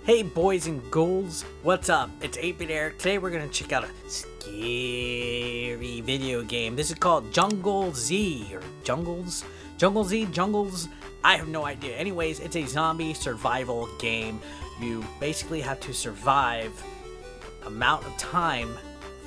Hey boys and ghouls, what's up? It's 8-Bit Eric. Today we're gonna check out a scary video game. This is called Jungle Z, or Jungles? Jungles? I have no idea. Anyways, it's a zombie survival game. You basically have to survive amount of time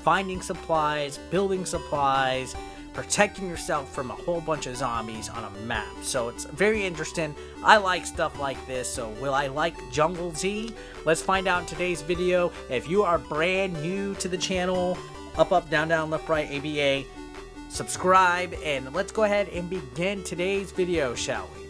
finding supplies, building supplies, protecting yourself from a whole bunch of zombies on a map. So it's very interesting. I like stuff like this. So will I like Jungle Z? Let's find out in today's video. If you are brand new to the channel, up, down, left, right, ABA, subscribe, and let's go ahead and begin today's video, shall we?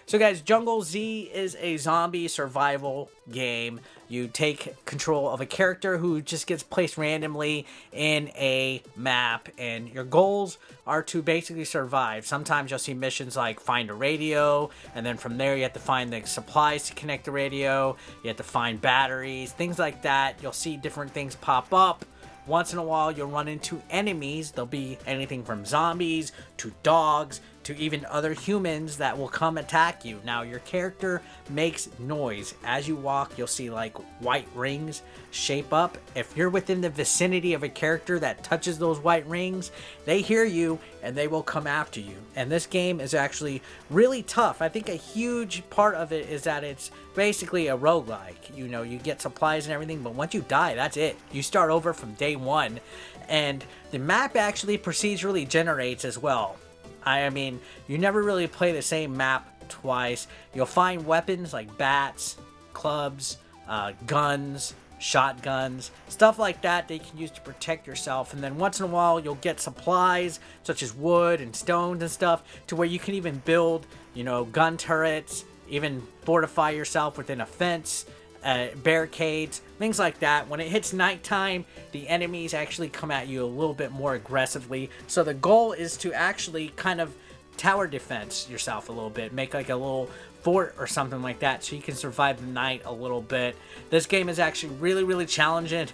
So guys, Jungle Z is a zombie survival game. You take control of a character who just gets placed randomly in a map, and your goals are to basically survive. Sometimes you'll see missions like find a radio, and then from there you have to find the supplies to connect the radio, you have to find batteries, things like that. You'll see different things pop up. Once in a while, you'll run into enemies. There'll be anything from zombies to dogs to even other humans that will come attack you. Now, your character makes noise. As you walk, you'll see like white rings shape up. If you're within the vicinity of a character that touches those white rings, they hear you and they will come after you. And this game is actually really tough. I think a huge part of it is that it's basically a roguelike. You know, you get supplies and everything, but once you die, that's it. You start over from day one. And the map actually procedurally generates as well. I mean, you never really play the same map twice. You'll find weapons like bats, clubs, guns, shotguns, stuff like that you can use to protect yourself. And then once in a while, you'll get supplies such as wood and stones and stuff to where you can even build, you know, gun turrets, even fortify yourself within a fence, barricades, things like that. When it hits nighttime, the enemies actually come at you a little bit more aggressively. So the goal is to actually kind of tower defense yourself a little bit, make like a little fort or something like that so you can survive the night a little bit. This game is actually really challenging.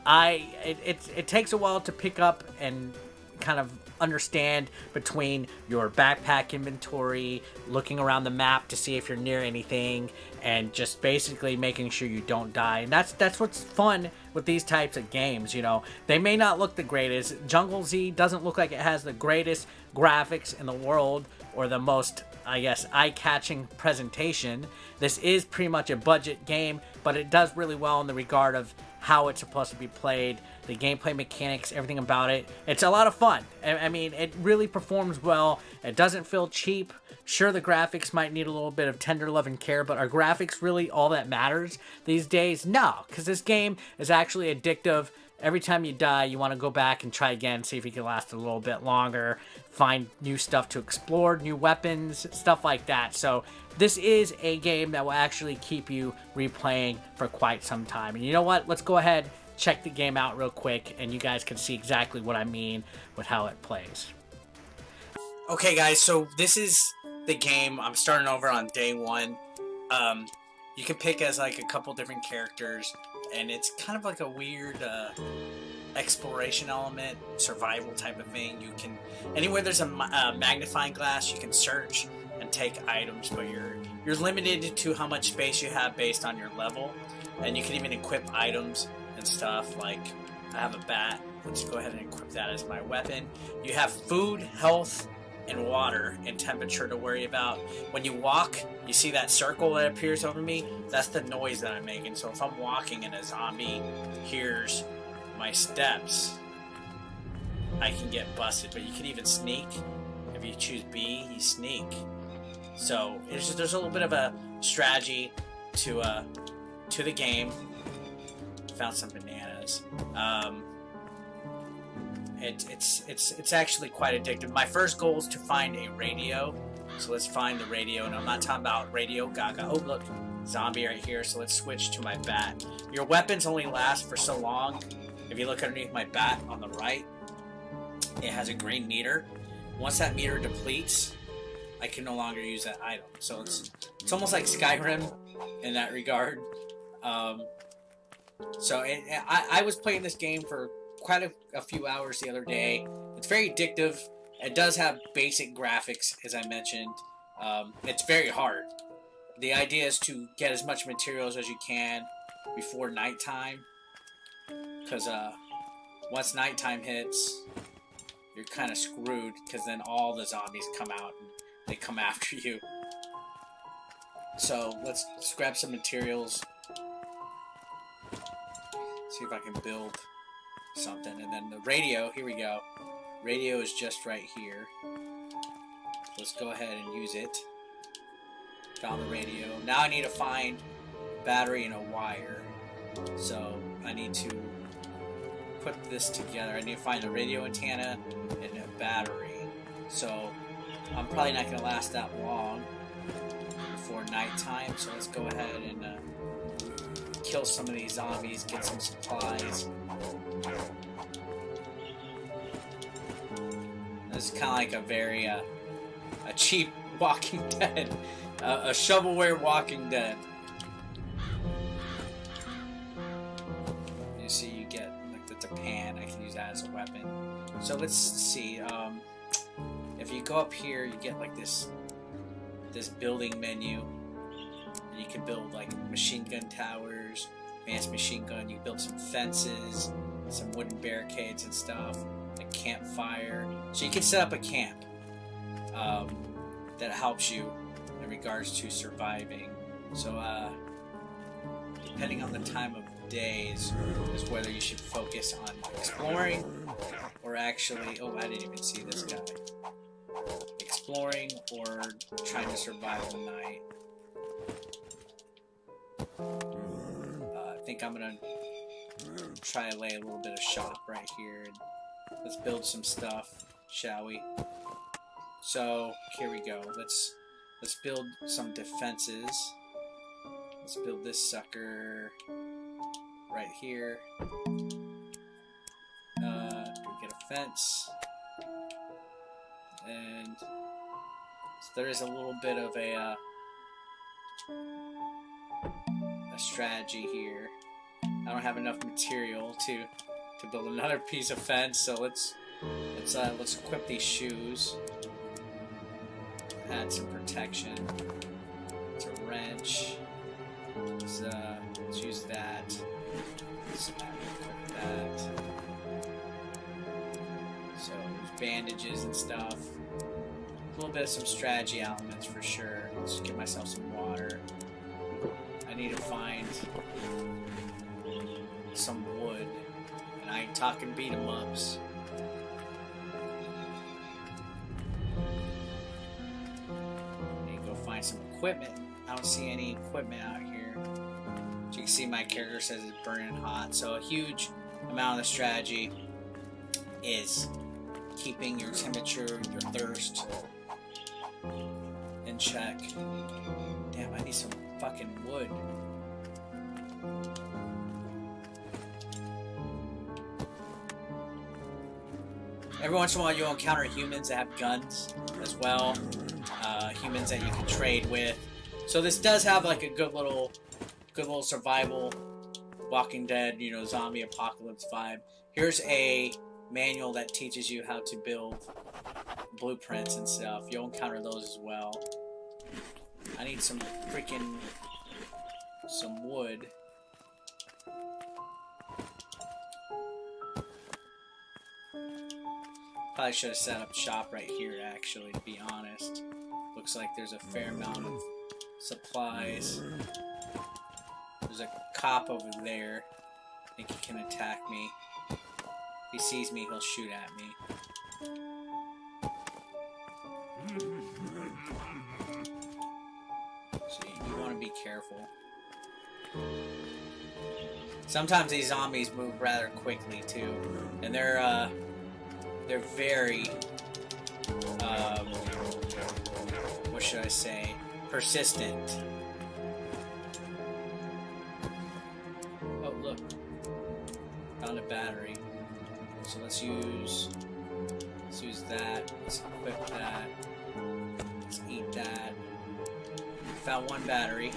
It takes a while to pick up and kind of understand between your backpack inventory, looking around the map to see if you're near anything, and just basically making sure you don't die. And that's what's fun with these types of games. You know, they may not look the greatest. Jungle Z doesn't look like it has the greatest graphics in the world or the most, I guess, eye-catching presentation. This is pretty much a budget game, but it does really well in the regard of how it's supposed to be played, the gameplay mechanics, everything about it. It's a lot of fun. I mean, it really performs well. It doesn't feel cheap. Sure, the graphics might need a little bit of tender love and care, but are graphics really all that matters these days? No, because this game is actually addictive. Every time you die, you want to go back and try again, see if you can last a little bit longer, find new stuff to explore, new weapons, stuff like that. So this is a game that will actually keep you replaying for quite some time. And you know what? Let's go ahead, check the game out real quick, and you guys can see exactly what I mean with how it plays. Okay, guys, so this is the game. I'm starting over on day one. You can pick as like a couple different characters, and it's kind of like a weird exploration element, survival type of thing. You can, anywhere there's a magnifying glass, you can search and take items, but you're limited to how much space you have based on your level. And you can even equip items and stuff. Like, I have a bat. Let's go ahead and equip that as my weapon. You have food, health, and water and temperature to worry about. When you walk, you see that circle that appears over me? That's the noise that I'm making. So if I'm walking and a zombie hears my steps, I can get busted. But you can even sneak. If you choose B, you sneak. So there's a little bit of a strategy to the game. Found some bananas. It's actually quite addictive. My first goal is to find a radio. So let's find the radio. And I'm not talking about Radio Gaga. Oh, look. Zombie right here. So let's switch to my bat. Your weapons only last for so long. If you look underneath my bat on the right, it has a green meter. Once that meter depletes, I can no longer use that item. So it's almost like Skyrim in that regard. So I was playing this game for quite a few hours the other day. It's very addictive. It does have basic graphics, as I mentioned. It's very hard. The idea is to get as much materials as you can before nighttime, because once nighttime hits, you're kind of screwed, because then all the zombies come out and they come after you. So let's grab some materials, see if I can build something. And then the radio, here we go. Radio is just right here. Let's go ahead and use it. Found the radio. Now I need to find a battery and a wire. So I need to put this together. I need to find the radio antenna and a battery. So I'm probably not going to last that long before nighttime. So let's go ahead and kill some of these zombies, get some supplies. This is kind of like a very a cheap Walking Dead, a shovelware Walking Dead. You see, you get like that's a pan. I can use that as a weapon. So let's see. If you go up here, you get like this building menu, and you can build like machine gun towers, advanced machine gun. You build some fences, some wooden barricades and stuff. A campfire, so you can set up a camp that helps you in regards to surviving. So depending on the time of day is whether you should focus on exploring or actually, oh, I didn't even see this guy, exploring or trying to survive the night. I think I'm gonna try to lay a little bit of shop right here. Let's build some stuff, shall we? So here we go. Let's build some defenses. Let's build this sucker right here. Get a fence, and so there is a little bit of a strategy here. I don't have enough material to build another piece of fence, so let's equip these shoes. Add some protection. It's a wrench. Let's use that. Let's equip that. So there's bandages and stuff. A little bit of some strategy elements for sure. Let's get myself some water. I need to find some wood. And I ain't talking beat 'em ups. Need to go find some equipment. I don't see any equipment out here. As you can see, my character says it's burning hot. So a huge amount of the strategy is keeping your temperature, your thirst in check. Damn, I need some fucking wood. Every once in a while you'll encounter humans that have guns as well. Humans that you can trade with. So this does have like a good little survival Walking Dead, you know, zombie apocalypse vibe. Here's a manual that teaches you how to build blueprints and stuff. You'll encounter those as well. I need some wood. Probably should have set up shop right here, actually, to be honest. Looks like there's a fair amount of supplies. There's a cop over there. I think he can attack me. If he sees me, he'll shoot at me. So you want to be careful. Sometimes these zombies move rather quickly too, and they're very what should I say? Persistent. Oh look, found a battery. So let's use that. Let's equip that. Let's eat that. Found one battery.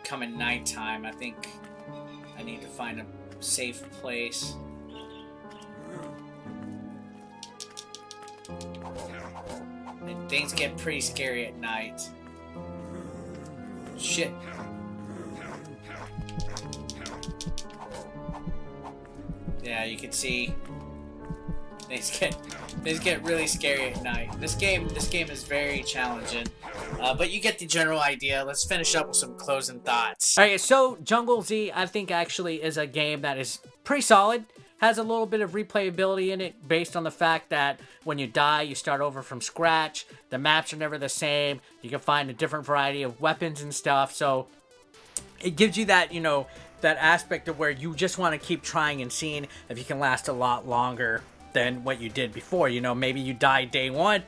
becoming nighttime. I think I need to find a safe place. And things get pretty scary at night. Shit. Yeah, you can see things get really scary at night. This game is very challenging, but you get the general idea. Let's finish up with some closing thoughts. All right, so Jungle Z, I think actually is a game that is pretty solid. Has a little bit of replayability in it based on the fact that when you die, you start over from scratch. The maps are never the same. You can find a different variety of weapons and stuff. So it gives you that, you know, that aspect of where you just want to keep trying and seeing if you can last a lot longer than what you did before. You know, maybe you die day one,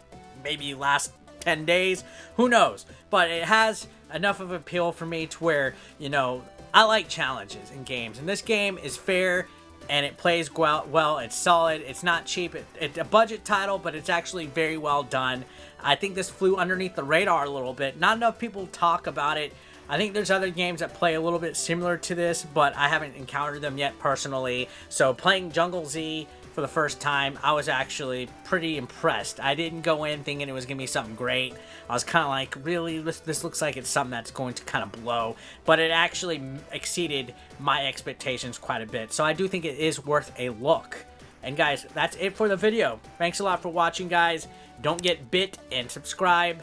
maybe you last 10 days, who knows? But it has enough of appeal for me to where, you know, I like challenges in games. And this game is fair and it plays well. It's solid. It's not cheap. It's a budget title, but it's actually very well done. I think this flew underneath the radar a little bit. Not enough people talk about it. I think there's other games that play a little bit similar to this, but I haven't encountered them yet personally. So playing Jungle Z for the first time, I was actually pretty impressed. I didn't go in thinking it was going to be something great. I was kind of like, really, this looks like it's something that's going to kind of blow. But it actually exceeded my expectations quite a bit. So I do think it is worth a look. And guys, that's it for the video. Thanks a lot for watching, guys. Don't get bit and subscribe.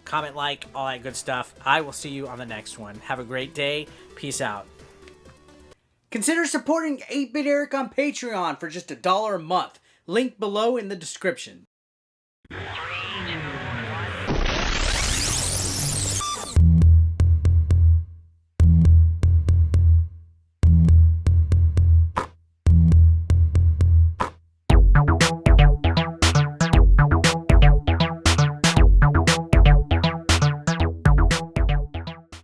Comment, like, all that good stuff. I will see you on the next one. Have a great day. Peace out. Consider supporting 8-Bit Eric on Patreon for just $1 a month. Link below in the description.